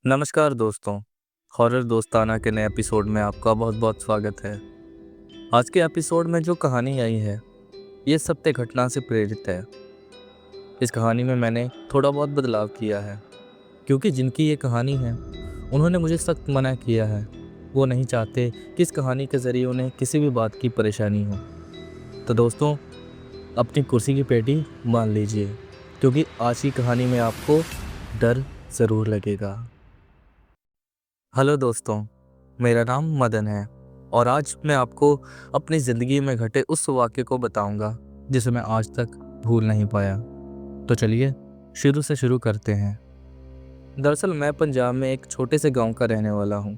नमस्कार दोस्तों, हॉरर दोस्ताना के नए एपिसोड में आपका बहुत बहुत स्वागत है। आज के एपिसोड में जो कहानी आई है, ये सत्य घटना से प्रेरित है। इस कहानी में मैंने थोड़ा बहुत बदलाव किया है, क्योंकि जिनकी ये कहानी है, उन्होंने मुझे सख्त मना किया है। वो नहीं चाहते कि इस कहानी के ज़रिए उन्हें किसी भी बात की परेशानी हो। तो दोस्तों, अपनी कुर्सी की पेटी बांध लीजिए, क्योंकि आज की कहानी में आपको डर ज़रूर लगेगा। हेलो दोस्तों, मेरा नाम मदन है और आज मैं आपको अपनी ज़िंदगी में घटे उस वाक़ये को बताऊंगा जिसे मैं आज तक भूल नहीं पाया। तो चलिए शुरू से शुरू करते हैं। दरअसल मैं पंजाब में एक छोटे से गांव का रहने वाला हूं।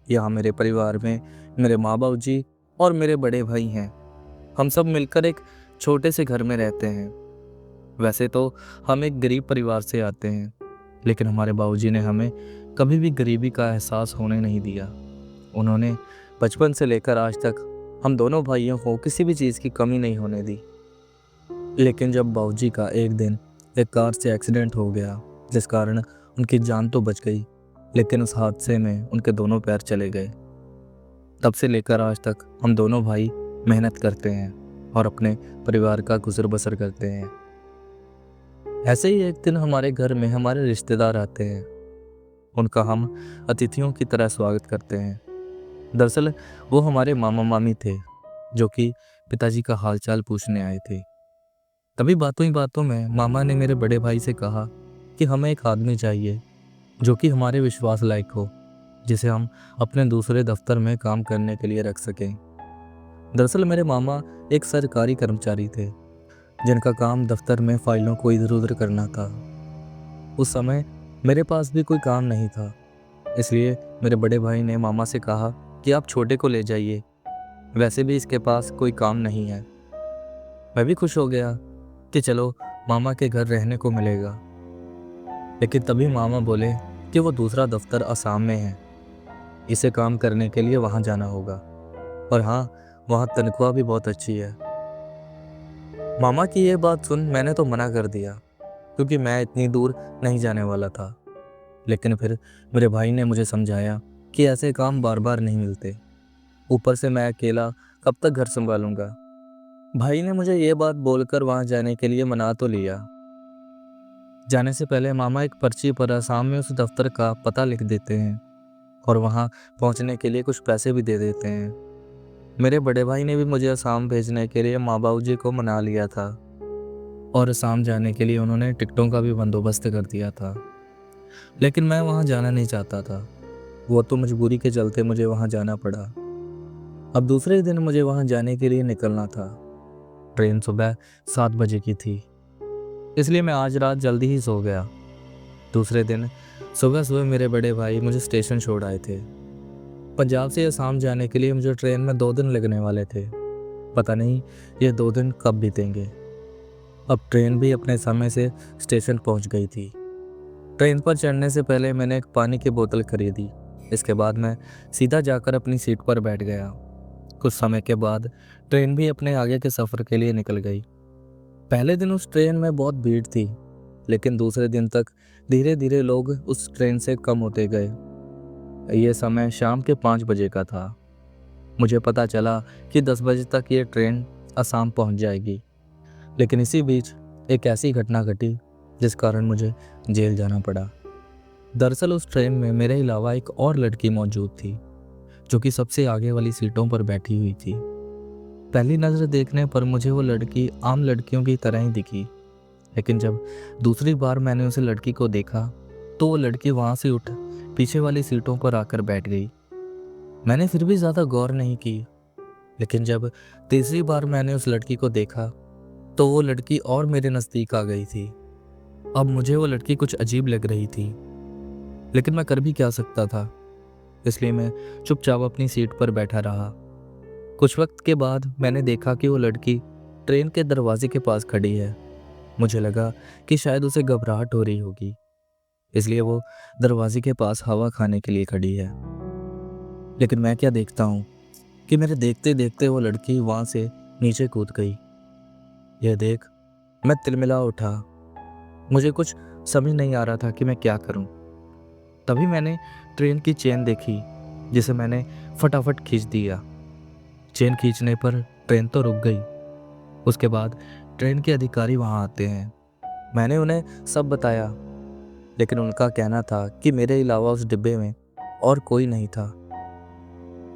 यहाँ मेरे परिवार में मेरे माँ बाप जी और मेरे बड़े भाई हैं। हम सब मिलकर एक छोटे से घर में रहते हैं। वैसे तो हम एक गरीब परिवार से आते हैं, लेकिन हमारे बाबूजी ने हमें कभी भी गरीबी का एहसास होने नहीं दिया। उन्होंने बचपन से लेकर आज तक हम दोनों भाइयों को किसी भी चीज़ की कमी नहीं होने दी। लेकिन जब बाबूजी का एक दिन एक कार से एक्सीडेंट हो गया, जिस कारण उनकी जान तो बच गई, लेकिन उस हादसे में उनके दोनों पैर चले गए। तब से लेकर आज तक हम दोनों भाई मेहनत करते हैं और अपने परिवार का गुजर बसर करते हैं। ऐसे ही एक दिन हमारे घर में हमारे रिश्तेदार आते हैं। उनका हम अतिथियों की तरह स्वागत करते हैं। दरअसल वो हमारे मामा मामी थे, जो कि पिताजी का हालचाल पूछने आए थे। तभी बातों ही बातों में मामा ने मेरे बड़े भाई से कहा कि हमें एक आदमी चाहिए जो कि हमारे विश्वास लायक हो, जिसे हम अपने दूसरे दफ्तर में काम करने के लिए रख सकें। दरअसल मेरे मामा एक सरकारी कर्मचारी थे, जिनका काम दफ्तर में फाइलों को इधर उधर करना था। उस समय मेरे पास भी कोई काम नहीं था, इसलिए मेरे बड़े भाई ने मामा से कहा कि आप छोटे को ले जाइए, वैसे भी इसके पास कोई काम नहीं है। मैं भी खुश हो गया कि चलो मामा के घर रहने को मिलेगा। लेकिन तभी मामा बोले कि वो दूसरा दफ्तर असम में है, इसे काम करने के लिए वहाँ जाना होगा, और हाँ, वहाँ तनख्वाह भी बहुत अच्छी है। मामा की ये बात सुन मैंने तो मना कर दिया, क्योंकि मैं इतनी दूर नहीं जाने वाला था। लेकिन फिर मेरे भाई ने मुझे समझाया कि ऐसे काम बार बार नहीं मिलते, ऊपर से मैं अकेला कब तक घर संभालूंगा। भाई ने मुझे ये बात बोलकर वहाँ जाने के लिए मना तो लिया। जाने से पहले मामा एक पर्ची पर असम में उस दफ्तर का पता लिख देते हैं और वहाँ पहुँचने के लिए कुछ पैसे भी दे देते हैं। मेरे बड़े भाई ने भी मुझे असम भेजने के लिए माँ बाबू जी को मना लिया था, और असम जाने के लिए उन्होंने टिकटों का भी बंदोबस्त कर दिया था। लेकिन मैं वहाँ जाना नहीं चाहता था, वो तो मजबूरी के चलते मुझे वहाँ जाना पड़ा। अब दूसरे दिन मुझे वहाँ जाने के लिए निकलना था। ट्रेन सुबह 7 बजे की थी, इसलिए मैं आज रात जल्दी ही सो गया। दूसरे दिन सुबह सुबह मेरे बड़े भाई मुझे स्टेशन छोड़ आए थे। पंजाब से असम जाने के लिए मुझे ट्रेन में 2 दिन लगने वाले थे। पता नहीं ये 2 दिन कब बीतेंगे। अब ट्रेन भी अपने समय से स्टेशन पहुंच गई थी। ट्रेन पर चढ़ने से पहले मैंने एक पानी की बोतल खरीदी। इसके बाद मैं सीधा जाकर अपनी सीट पर बैठ गया। कुछ समय के बाद ट्रेन भी अपने आगे के सफ़र के लिए निकल गई। पहले दिन उस ट्रेन में बहुत भीड़ थी, लेकिन दूसरे दिन तक धीरे धीरे लोग उस ट्रेन से कम होते गए। ये समय शाम के 5 बजे का था। मुझे पता चला कि 10 बजे तक ये ट्रेन असम पहुंच जाएगी। लेकिन इसी बीच एक ऐसी घटना घटी जिस कारण मुझे जेल जाना पड़ा। दरअसल उस ट्रेन में मेरे अलावा एक और लड़की मौजूद थी, जो कि सबसे आगे वाली सीटों पर बैठी हुई थी। पहली नज़र देखने पर मुझे वो लड़की आम लड़कियों की तरह ही दिखी, लेकिन जब दूसरी बार मैंने उस लड़की को देखा तो वो लड़की वहाँ से उठ पीछे वाली सीटों पर आकर बैठ गई। मैंने फिर भी ज़्यादा गौर नहीं की, लेकिन जब तीसरी बार मैंने उस लड़की को देखा तो वो लड़की और मेरे नज़दीक आ गई थी। अब मुझे वो लड़की कुछ अजीब लग रही थी, लेकिन मैं कर भी क्या सकता था, इसलिए मैं चुपचाप अपनी सीट पर बैठा रहा। कुछ वक्त के बाद मैंने देखा कि वो लड़की ट्रेन के दरवाजे के पास खड़ी है। मुझे लगा कि शायद उसे घबराहट हो रही होगी, इसलिए वो दरवाजे के पास हवा खाने के लिए खड़ी है। लेकिन मैं क्या देखता हूँ कि मेरे देखते देखते वो लड़की वहाँ से नीचे कूद गई। यह देख मैं तिलमिला उठा। मुझे कुछ समझ नहीं आ रहा था कि मैं क्या करूँ। तभी मैंने ट्रेन की चेन देखी, जिसे मैंने फटाफट खींच दिया। चेन खींचने पर ट्रेन तो रुक गई। उसके बाद ट्रेन के अधिकारी वहाँ आते हैं। मैंने उन्हें सब बताया, लेकिन उनका कहना था कि मेरे अलावा उस डिब्बे में और कोई नहीं था।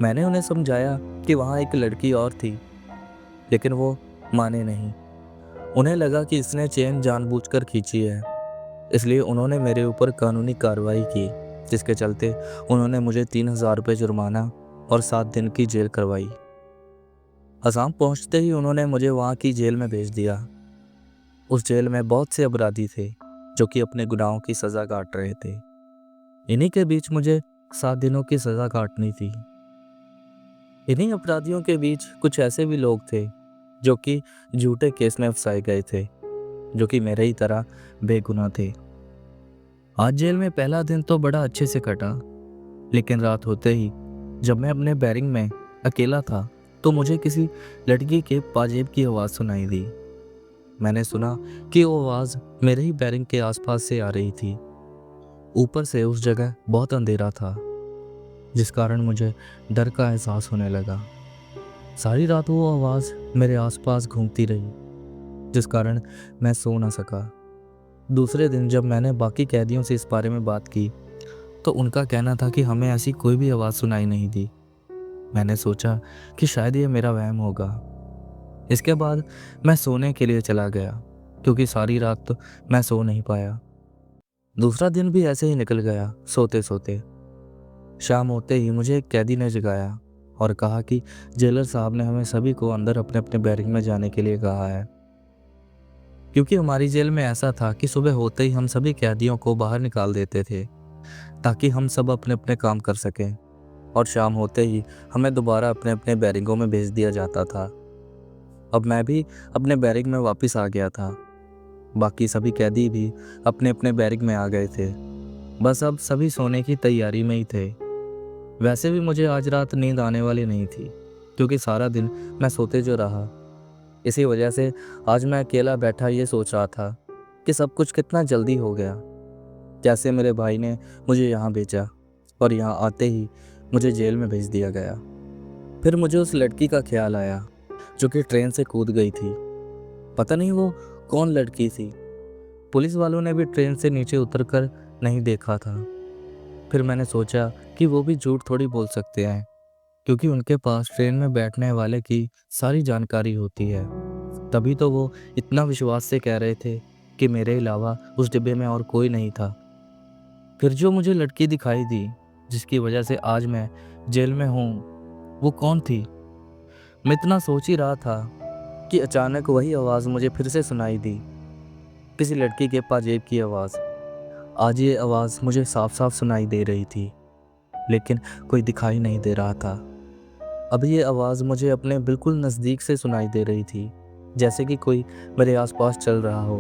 मैंने उन्हें समझाया कि वहाँ एक लड़की और थी, लेकिन वो माने नहीं। उन्हें लगा कि इसने चेन जानबूझकर खींची है, इसलिए उन्होंने मेरे ऊपर कानूनी कार्रवाई की, जिसके चलते उन्होंने मुझे 3,000 रुपये जुर्माना और 7 दिन की जेल करवाई। असम पहुंचते ही उन्होंने मुझे वहाँ की जेल में भेज दिया। उस जेल में बहुत से अपराधी थे जो कि अपने गुनाहों की सज़ा काट रहे थे। इन्हीं के बीच मुझे 7 दिनों की सज़ा काटनी थी। इन्हीं अपराधियों के बीच कुछ ऐसे भी लोग थे जो कि झूठे केस में फंसाए गए थे, जो कि मेरे ही तरह बेगुनाह थे। आज जेल में पहला दिन तो बड़ा अच्छे से कटा, लेकिन रात होते ही जब मैं अपने बैरिंग में अकेला था तो मुझे किसी लड़की के पाजेब की आवाज़ सुनाई दी। मैंने सुना कि वो आवाज़ मेरे ही बैरिंग के आसपास से आ रही थी। ऊपर से उस जगह बहुत अंधेरा था, जिस कारण मुझे डर का एहसास होने लगा। सारी रात वो आवाज़ मेरे आसपास घूमती रही, जिस कारण मैं सो ना सका। दूसरे दिन जब मैंने बाकी कैदियों से इस बारे में बात की तो उनका कहना था कि हमें ऐसी कोई भी आवाज़ सुनाई नहीं दी। मैंने सोचा कि शायद ये मेरा वहम होगा। इसके बाद मैं सोने के लिए चला गया, क्योंकि सारी रात तो मैं सो नहीं पाया। दूसरा दिन भी ऐसे ही निकल गया, सोते सोते। शाम होते ही मुझे एक कैदी ने जगाया और कहा कि जेलर साहब ने हमें सभी को अंदर अपने अपने बैरिक में जाने के लिए कहा है, क्योंकि हमारी जेल में ऐसा था कि सुबह होते ही हम सभी कैदियों को बाहर निकाल देते थे ताकि हम सब अपने अपने काम कर सकें, और शाम होते ही हमें दोबारा अपने अपने बैरिकों में भेज दिया जाता था। अब मैं भी अपने बैरिक में वापस आ गया था। बाकी सभी कैदी भी अपने अपने बैरिक में आ गए थे। बस अब सभी सोने की तैयारी में ही थे। वैसे भी मुझे आज रात नींद आने वाली नहीं थी, क्योंकि सारा दिन मैं सोते जो रहा। इसी वजह से आज मैं अकेला बैठा ये सोच रहा था कि सब कुछ कितना जल्दी हो गया। कैसे मेरे भाई ने मुझे यहाँ भेजा और यहाँ आते ही मुझे जेल में भेज दिया गया। फिर मुझे उस लड़की का ख्याल आया जो कि ट्रेन से कूद गई थी। पता नहीं वो कौन लड़की थी। पुलिस वालों ने भी ट्रेन से नीचे उतरकर नहीं देखा था। फिर मैंने सोचा कि वो भी झूठ थोड़ी बोल सकते हैं, क्योंकि उनके पास ट्रेन में बैठने वाले की सारी जानकारी होती है। तभी तो वो इतना विश्वास से कह रहे थे कि मेरे अलावा उस डिब्बे में और कोई नहीं था। फिर जो मुझे लड़की दिखाई दी, जिसकी वजह से आज मैं जेल में हूँ, वो कौन थी? मैं इतना सोच ही रहा था कि अचानक वही आवाज़ मुझे फिर से सुनाई दी, किसी लड़की के पाजेब की आवाज़। आज ये आवाज़ मुझे साफ साफ सुनाई दे रही थी, लेकिन कोई दिखाई नहीं दे रहा था। अब ये आवाज़ मुझे अपने बिल्कुल नज़दीक से सुनाई दे रही थी, जैसे कि कोई मेरे आसपास चल रहा हो।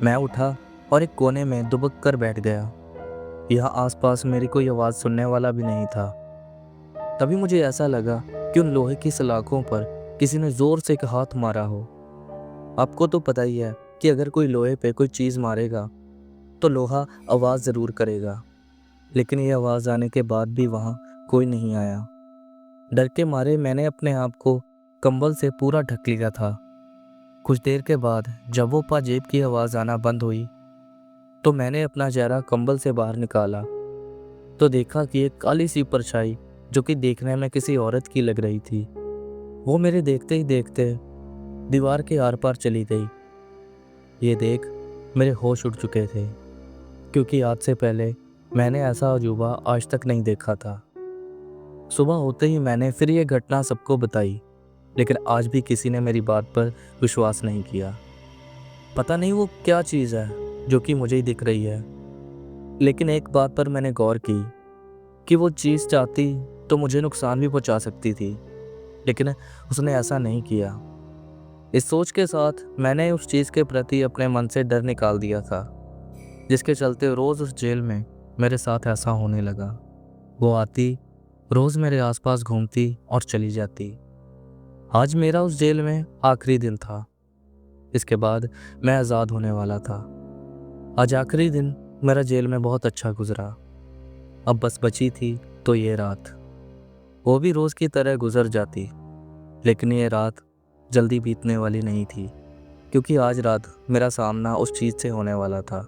मैं उठा और एक कोने में दुबक कर बैठ गया। यहाँ आसपास मेरी कोई आवाज़ सुनने वाला भी नहीं था। तभी मुझे ऐसा लगा कि उन लोहे की सलाखों पर किसी ने ज़ोर से एक हाथ मारा हो। आपको तो पता ही है कि अगर कोई लोहे पे कोई चीज़ मारेगा तो लोहा आवाज़ ज़रूर करेगा, लेकिन ये आवाज़ आने के बाद भी वहाँ कोई नहीं आया। डर के मारे मैंने अपने आप को कंबल से पूरा ढक लिया था। कुछ देर के बाद जब वो पाजेब की आवाज़ आना बंद हुई तो मैंने अपना चेहरा कंबल से बाहर निकाला तो देखा कि एक काली सी परछाई, जो कि देखने में किसी औरत की लग रही थी, वो मेरे देखते ही देखते दीवार के आर पार चली गई। ये देख मेरे होश उड़ चुके थे, क्योंकि आज से पहले मैंने ऐसा अजूबा आज तक नहीं देखा था। सुबह होते ही मैंने फिर ये घटना सबको बताई, लेकिन आज भी किसी ने मेरी बात पर विश्वास नहीं किया। पता नहीं वो क्या चीज़ है जो कि मुझे ही दिख रही है, लेकिन एक बात पर मैंने गौर की कि वो चीज़ चाहती तो मुझे नुकसान भी पहुंचा सकती थी, लेकिन उसने ऐसा नहीं किया। इस सोच के साथ मैंने उस चीज़ के प्रति अपने मन से डर निकाल दिया था, जिसके चलते रोज़ उस जेल में मेरे साथ ऐसा होने लगा। वो आती, रोज़ मेरे आसपास घूमती और चली जाती। आज मेरा उस जेल में आखिरी दिन था। इसके बाद मैं आज़ाद होने वाला था। आज आखिरी दिन मेरा जेल में बहुत अच्छा गुजरा। अब बस बची थी तो ये रात। वो भी रोज़ की तरह गुजर जाती, लेकिन ये रात जल्दी बीतने वाली नहीं थी, क्योंकि आज रात मेरा सामना उस चीज़ से होने वाला था।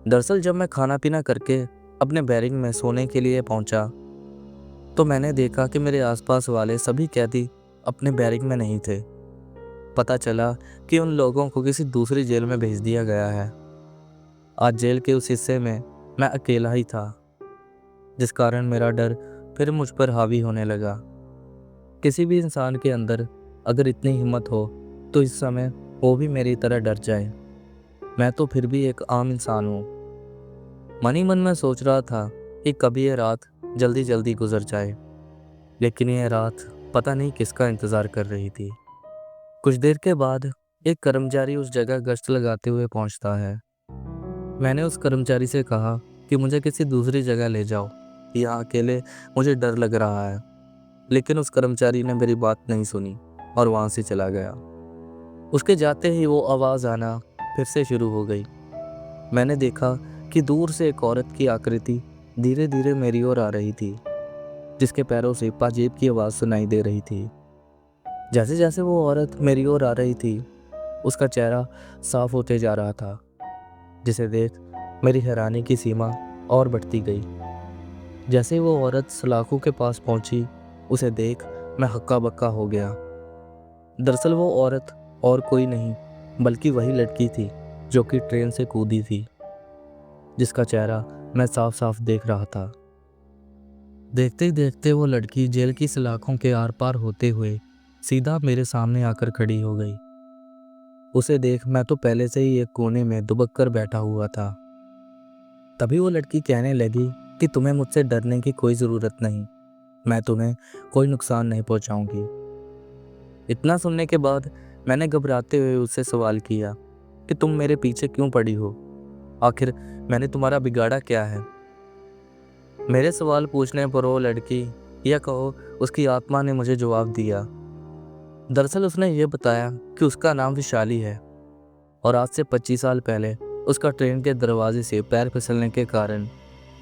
दरअसल जब मैं खाना पीना करके अपने बैरिक में सोने के लिए पहुंचा, तो मैंने देखा कि मेरे आसपास वाले सभी कैदी अपने बैरिक में नहीं थे। पता चला कि उन लोगों को किसी दूसरी जेल में भेज दिया गया है। आज जेल के उस हिस्से में मैं अकेला ही था, जिस कारण मेरा डर फिर मुझ पर हावी होने लगा। किसी भी इंसान के अंदर अगर इतनी हिम्मत हो तो इस समय वो भी मेरी तरह डर जाए। मैं तो फिर भी एक आम इंसान हूँ। मन ही मन में सोच रहा था कि कभी ये रात जल्दी जल्दी गुजर जाए, लेकिन ये रात पता नहीं किसका इंतज़ार कर रही थी। कुछ देर के बाद एक कर्मचारी उस जगह गश्त लगाते हुए पहुंचता है। मैंने उस कर्मचारी से कहा कि मुझे किसी दूसरी जगह ले जाओ, यहाँ अकेले मुझे डर लग रहा है। लेकिन उस कर्मचारी ने मेरी बात नहीं सुनी और वहाँ से चला गया। उसके जाते ही वो आवाज़ आना फिर से शुरू हो गई। मैंने देखा कि दूर से एक औरत की आकृति धीरे धीरे मेरी ओर आ रही थी, जिसके पैरों से पाजेब की आवाज़ सुनाई दे रही थी। जैसे जैसे वो औरत मेरी ओर आ रही थी, उसका चेहरा साफ होते जा रहा था, जिसे देख मेरी हैरानी की सीमा और बढ़ती गई। जैसे ही वो औरत सलाखों के पास पहुंची, उसे देख मैं हक्का बक्का हो गया। दरअसल वो औरत और कोई नहीं बल्कि वही लड़की थी जो कि ट्रेन से कूदी थी, जिसका चेहरा मैं साफ साफ देख रहा था। देखते ही देखते वो लड़की जेल की सलाखों के आर पार होते हुए सीधा मेरे सामने आकर खड़ी हो गई। उसे देख मैं तो पहले से ही एक कोने में दुबक कर बैठा हुआ था। तभी वो लड़की कहने लगी कि तुम्हें मुझसे डरने की कोई ज़रूरत नहीं, मैं तुम्हें कोई नुकसान नहीं पहुंचाऊंगी। इतना सुनने के बाद मैंने घबराते हुए उससे सवाल किया कि तुम मेरे पीछे क्यों पड़ी हो? आखिर मैंने तुम्हारा बिगाड़ा क्या है? मेरे सवाल पूछने पर वो लड़की, या कहो उसकी आत्मा ने मुझे जवाब दिया। दरअसल उसने ये बताया कि उसका नाम विशाली है और आज से 25 साल पहले उसका ट्रेन के दरवाजे से पैर फिसलने के कारण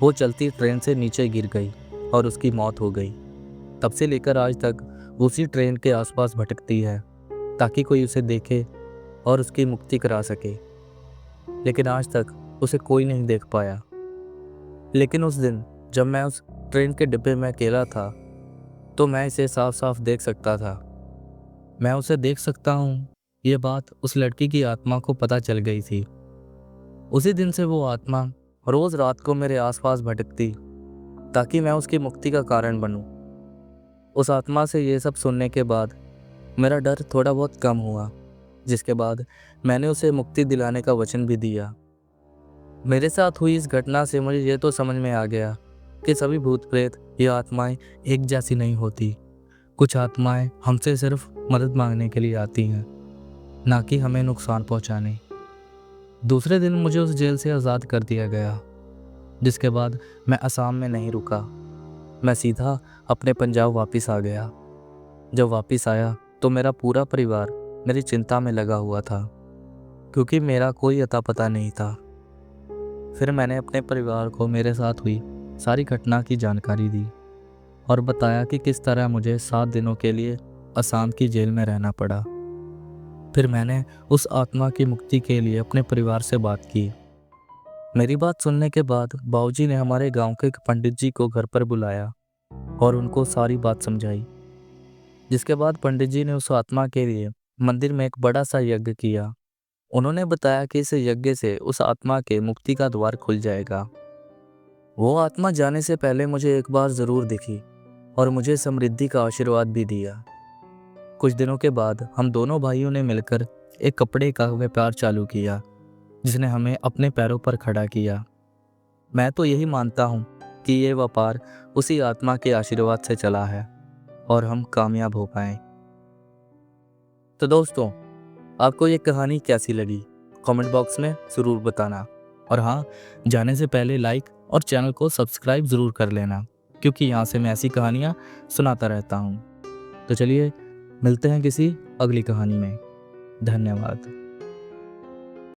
वो चलती ट्रेन से नीचे गिर गई और उसकी मौत हो गई। तब से लेकर आज तक वो उसी ट्रेन के आसपास भटकती है ताकि कोई उसे देखे और उसकी मुक्ति करा सके, लेकिन आज तक उसे कोई नहीं देख पाया। लेकिन उस दिन जब मैं उस ट्रेन के डिब्बे में अकेला था, तो मैं इसे साफ साफ देख सकता था। मैं उसे देख सकता हूँ, ये बात उस लड़की की आत्मा को पता चल गई थी। उसी दिन से वो आत्मा रोज़ रात को मेरे आसपास भटकती ताकि मैं उसकी मुक्ति का कारण बनूं। उस आत्मा से ये सब सुनने के बाद मेरा डर थोड़ा बहुत कम हुआ, जिसके बाद मैंने उसे मुक्ति दिलाने का वचन भी दिया। मेरे साथ हुई इस घटना से मुझे ये तो समझ में आ गया कि सभी भूत प्रेत या आत्माएं एक जैसी नहीं होती। कुछ आत्माएं हमसे सिर्फ मदद मांगने के लिए आती हैं, ना कि हमें नुकसान पहुंचाने। दूसरे दिन मुझे उस जेल से आज़ाद कर दिया गया, जिसके बाद मैं असम में नहीं रुका। मैं सीधा अपने पंजाब वापस आ गया। जब वापस आया तो मेरा पूरा परिवार मेरी चिंता में लगा हुआ था, क्योंकि मेरा कोई अता पता नहीं था। फिर मैंने अपने परिवार को मेरे साथ हुई सारी घटना की जानकारी दी और बताया कि किस तरह मुझे 7 दिनों के लिए असम की जेल में रहना पड़ा। फिर मैंने उस आत्मा की मुक्ति के लिए अपने परिवार से बात की। मेरी बात सुनने के बाद बाबूजी ने हमारे गांव के एक पंडित जी को घर पर बुलाया और उनको सारी बात समझाई। जिसके बाद पंडित जी ने उस आत्मा के लिए मंदिर में एक बड़ा सा यज्ञ किया। उन्होंने बताया कि इस यज्ञ से उस आत्मा के मुक्ति का द्वार खुल जाएगा। वो आत्मा जाने से पहले मुझे एक बार ज़रूर दिखी और मुझे समृद्धि का आशीर्वाद भी दिया। कुछ दिनों के बाद हम दोनों भाइयों ने मिलकर एक कपड़े का व्यापार चालू किया, जिसने हमें अपने पैरों पर खड़ा किया। मैं तो यही मानता हूँ कि ये व्यापार उसी आत्मा के आशीर्वाद से चला है और हम कामयाब हो पाए। तो दोस्तों, आपको ये कहानी कैसी लगी कमेंट बॉक्स में ज़रूर बताना। और हाँ, जाने से पहले लाइक और चैनल को सब्सक्राइब ज़रूर कर लेना, क्योंकि यहाँ से मैं ऐसी कहानियाँ सुनाता रहता हूँ। तो चलिए मिलते हैं किसी अगली कहानी में। धन्यवाद।